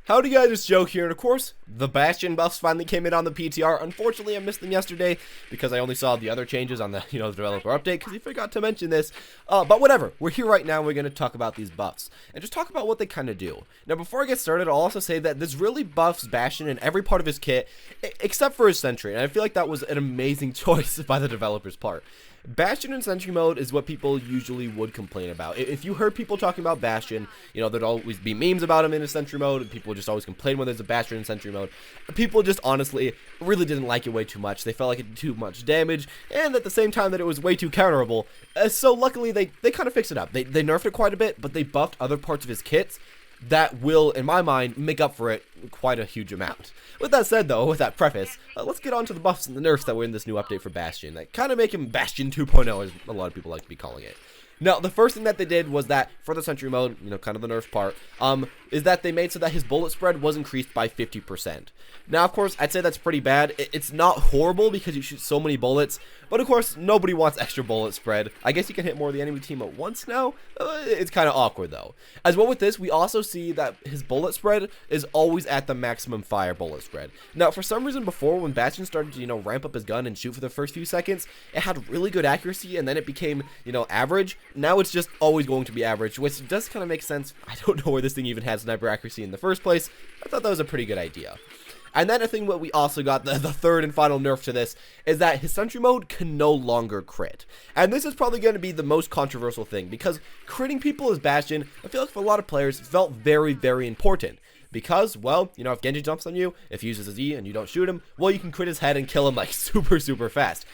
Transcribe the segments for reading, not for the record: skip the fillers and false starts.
Howdy guys, it's Joe here, and of course, the Bastion buffs finally came in on the PTR. Unfortunately, I missed them yesterday because I only saw the other changes on the, the developer update because he forgot to mention this. But whatever, we're here right now and we're going to talk about these buffs and just talk about what they kind of do. Now, before I get started, I'll also say that this really buffs Bastion in every part of his kit, except for his sentry, and I feel like that was an amazing choice by the developer's part. Bastion in Sentry mode is what people usually would complain about. If you heard people talking about Bastion, there'd always be memes about him in a Sentry mode, and people just always complain when there's a Bastion in Sentry mode. People just honestly really didn't like it way too much. They felt like it did too much damage, and at the same time that it was way too counterable. So luckily they kind of fixed it up. They nerfed it quite a bit, but they buffed other parts of his kits that will, in my mind, make up for it quite a huge amount. With that said, though, with that preface, let's get on to the buffs and the nerfs that were in this new update for Bastion that kind of make him Bastion 2.0, as a lot of people like to be calling it. Now, the first thing that they did was that, for the Sentry mode, kind of the nerf part, is that they made so that his bullet spread was increased by 50%. Now, of course, I'd say that's pretty bad. It's not horrible because you shoot so many bullets, but of course, nobody wants extra bullet spread. I guess you can hit more of the enemy team at once now. It's kind of awkward, though. As well with this, we also see that his bullet spread is always at the maximum fire bullet spread. Now, for some reason before, when Bastion started to, ramp up his gun and shoot for the first few seconds, it had really good accuracy, and then it became, average. Now it's just always going to be average, which does kind of make sense. I don't know where this thing even has sniper accuracy in the first place. I thought that was a pretty good idea. And then a thing that we also got, the third and final nerf to this, is that his Sentry mode can no longer crit. And this is probably going to be the most controversial thing, because critting people as Bastion, I feel like for a lot of players, felt very, very important. Because, well, if Genji jumps on you, if he uses his E and you don't shoot him, well, you can crit his head and kill him like super, super fast.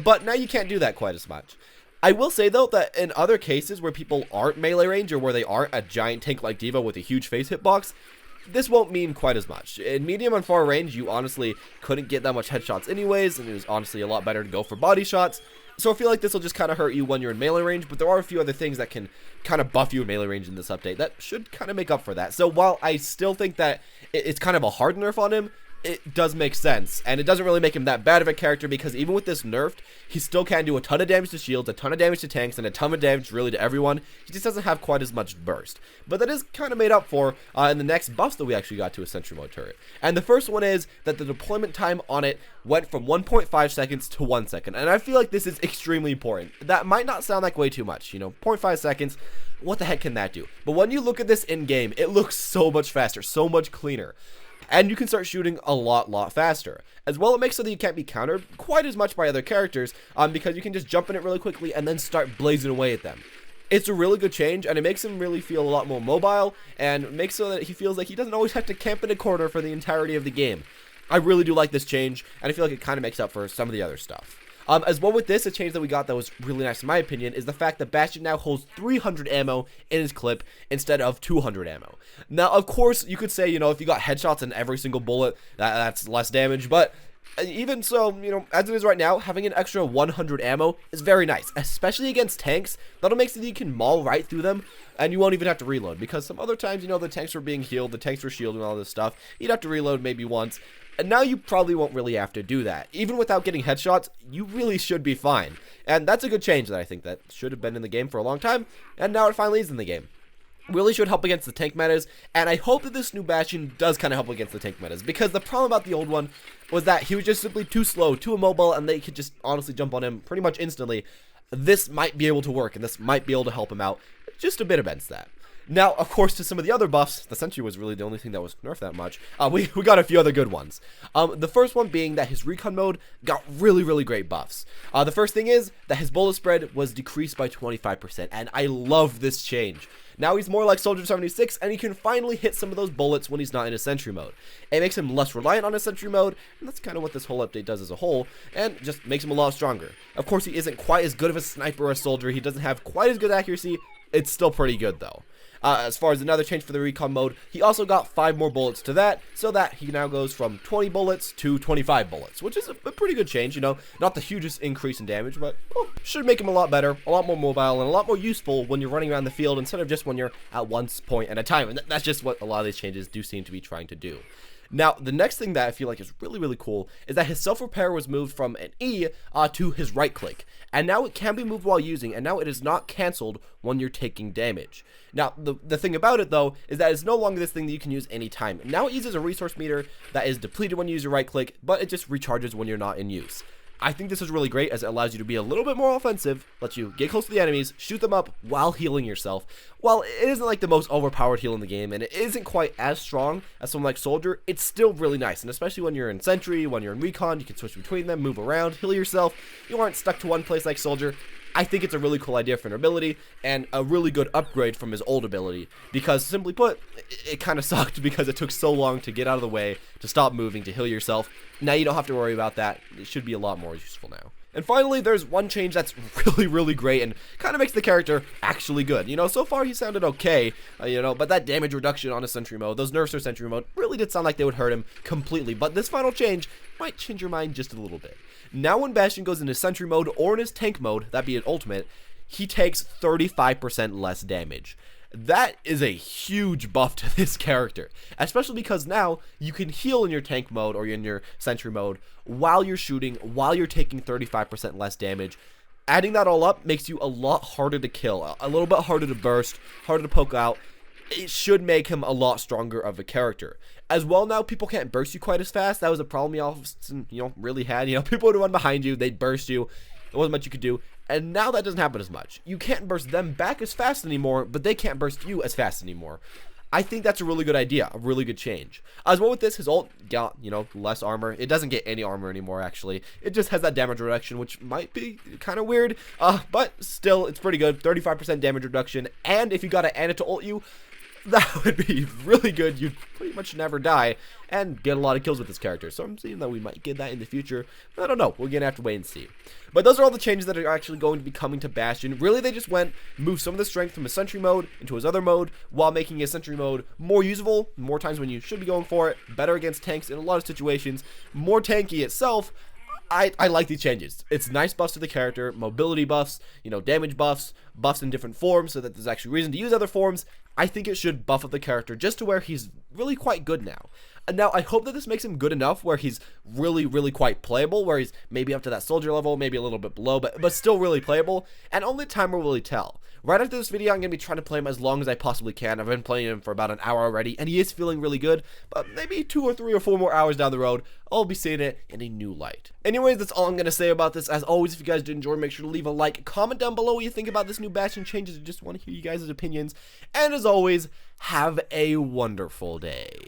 But now you can't do that quite as much. I will say, though, that in other cases where people aren't melee range or where they aren't a giant tank like D.Va with a huge face hitbox, this won't mean quite as much. In medium and far range, you honestly couldn't get that much headshots anyways, and it was honestly a lot better to go for body shots. So I feel like this will just kind of hurt you when you're in melee range, but there are a few other things that can kind of buff you in melee range in this update that should kind of make up for that. So while I still think that it's kind of a hard nerf on him, it does make sense, and it doesn't really make him that bad of a character because even with this nerfed, he still can do a ton of damage to shields, a ton of damage to tanks, and a ton of damage really to everyone. He just doesn't have quite as much burst. But that is kind of made up for in the next buffs that we actually got to a Sentry mode turret. And the first one is that the deployment time on it went from 1.5 seconds to 1 second. And I feel like this is extremely important. That might not sound like way too much, 0.5 seconds. What the heck can that do? But when you look at this in-game, it looks so much faster, so much cleaner. And you can start shooting a lot faster. As well, it makes so that you can't be countered quite as much by other characters, because you can just jump in it really quickly and then start blazing away at them. It's a really good change, and it makes him really feel a lot more mobile, and makes so that he feels like he doesn't always have to camp in a corner for the entirety of the game. I really do like this change, and I feel like it kind of makes up for some of the other stuff. As well with this, a change that we got that was really nice in my opinion is the fact that Bastion now holds 300 ammo in his clip instead of 200 ammo. Now, of course, you could say, if you got headshots in every single bullet, that's less damage, but even so, as it is right now, having an extra 100 ammo is very nice, especially against tanks. That'll make so that you can maul right through them, and you won't even have to reload, because some other times, the tanks were being healed, the tanks were shielded and all this stuff. You'd have to reload maybe once. And now you probably won't really have to do that. Even without getting headshots, you really should be fine. And that's a good change that I think that should have been in the game for a long time, and now it finally is in the game. Really should help against the tank metas, and I hope that this new Bastion does kind of help against the tank metas, because the problem about the old one was that he was just simply too slow, too immobile, and they could just honestly jump on him pretty much instantly. This might be able to work, and this might be able to help him out just a bit against that. Now, of course, to some of the other buffs, the Sentry was really the only thing that was nerfed that much. We got a few other good ones. The first one being that his recon mode got really great buffs. The first thing is that his bullet spread was decreased by 25%, and I love this change. Now he's more like Soldier 76, and he can finally hit some of those bullets when he's not in a Sentry mode. It makes him less reliant on a Sentry mode, and that's kind of what this whole update does as a whole, and just makes him a lot stronger. Of course, he isn't quite as good of a sniper or a soldier. He doesn't have quite as good accuracy. It's still pretty good, though. As far as another change for the recon mode, he also got 5 more bullets to that, so that he now goes from 20 bullets to 25 bullets, which is a pretty good change, not the hugest increase in damage, but should make him a lot better, a lot more mobile, and a lot more useful when you're running around the field instead of just when you're at one point at a time, and that's just what a lot of these changes do seem to be trying to do. Now, the next thing that I feel like is really, really cool is that his self-repair was moved from an E to his right click. And now it can be moved while using, and now it is not canceled when you're taking damage. Now, the thing about it, though, is that it's no longer this thing that you can use anytime. Now it uses a resource meter that is depleted when you use your right click, but it just recharges when you're not in use. I think this is really great as it allows you to be a little bit more offensive, lets you get close to the enemies, shoot them up while healing yourself. While it isn't like the most overpowered heal in the game, and it isn't quite as strong as someone like Soldier, it's still really nice. And especially when you're in Sentry, when you're in Recon, you can switch between them, move around, heal yourself. You aren't stuck to one place like Soldier. I think it's a really cool idea for an ability, and a really good upgrade from his old ability, because simply put, it kind of sucked because it took so long to get out of the way, to stop moving, to heal yourself. Now you don't have to worry about that. It should be a lot more useful now. And finally, there's one change that's really, really great and kind of makes the character actually good. You know, so far he sounded okay, but that damage reduction on a Sentry mode, those nerfs for Sentry mode, really did sound like they would hurt him completely. But this final change might change your mind just a little bit. Now when Bastion goes into Sentry mode or in his tank mode, that be an ultimate, he takes 35% less damage. That is a huge buff to this character, especially because now you can heal in your tank mode or in your Sentry mode while you're shooting, while you're taking 35% less damage. Adding that all up makes you a lot harder to kill, a little bit harder to burst, harder to poke out. It should make him a lot stronger of a character. As well, now people can't burst you quite as fast. That was a problem y'all really had. People would run behind you, they'd burst you. There wasn't much you could do. And now that doesn't happen as much. You can't burst them back as fast anymore, but they can't burst you as fast anymore. I think that's a really good idea, a really good change. As well with this, his ult got, less armor. It doesn't get any armor anymore, actually. It just has that damage reduction, which might be kind of weird. But still, it's pretty good. 35% damage reduction. And if you got an Ana to ult you, that would be really good. You'd pretty much never die and get a lot of kills with this character. So I'm seeing that we might get that in the future. I don't know. We're going to have to wait and see. But those are all the changes that are actually going to be coming to Bastion. Really, they just moved some of the strength from his Sentry mode into his other mode while making his Sentry mode more usable, more times when you should be going for it, better against tanks in a lot of situations, more tanky itself. I like these changes. It's nice buffs to the character, mobility buffs, damage buffs, buffs in different forms so that there's actually reason to use other forms. I think it should buff up the character just to where he's really quite good now. And now I hope that this makes him good enough where he's really, really quite playable, where he's maybe up to that Soldier level, maybe a little bit below, but still really playable, and only time will really tell. Right after this video, I'm going to be trying to play him as long as I possibly can. I've been playing him for about an hour already, and he is feeling really good, but maybe 2 or 3 or 4 more hours down the road, I'll be seeing it in a new light. Anyways, that's all I'm going to say about this. As always, if you guys did enjoy, make sure to leave a like, comment down below what you think about this new Bastion changes. I just want to hear you guys' opinions, and as always, have a wonderful day.